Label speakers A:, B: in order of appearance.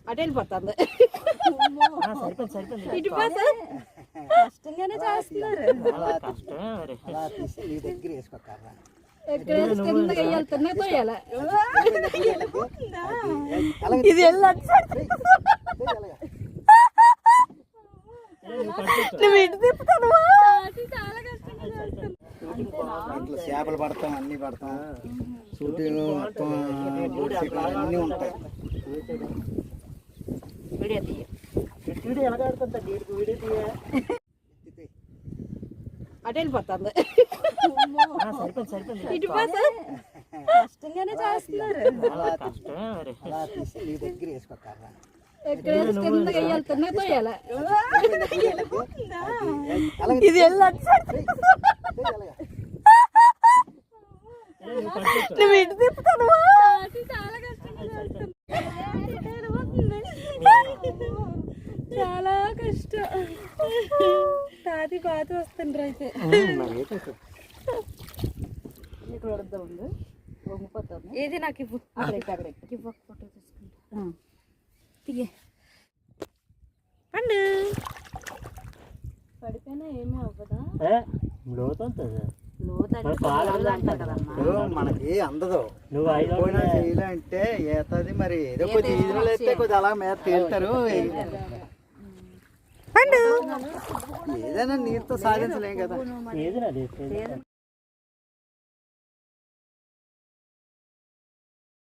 A: అటు వెళ్ళిపోతుంది. ఇటు
B: కష్టంగానే చేస్తున్నారు.
A: ఎక్కడ కిందకి వెళ్తున్నా తోయాల.
B: ఇది వెళ్ళొచ్చు నువ్వు ఇటు తిప్పుతాను. చాలా కష్టంగా చేస్తాను.
C: చేపలు పడతాం, అన్ని పడతాం, షూటింగ్ మొత్తం అన్నీ ఉంటాయి.
A: వీడియో తీయ అటు వెళ్ళిపోతుంది. ఇటు
B: కష్టంగానే చేస్తున్నారు.
A: ఎక్కడ కిందకి వెళ్తున్నా తోయాల.
B: ఇది వెళ్ళొచ్చు నువ్వు ఇటు తిప్పుతాను. చాలా కష్టంగా చేస్తాను. చాలా కష్టం. తాతి పాత వస్తుండ్రు అయితే ఏది నాకు ఇవ్వు. ఫోటో తీసుకుంటా. తిగే పండు పడిపోయినా ఏమీ అవ్వదా?
C: మనకి అందదు. నువ్వు అంటే ఏతది మరి ఏదో కొద్ది ఈదులో అయితే కొద్ది అలా మీద తేలుతారు. ఏదైనా నీరుతో సాధించలేం కదా.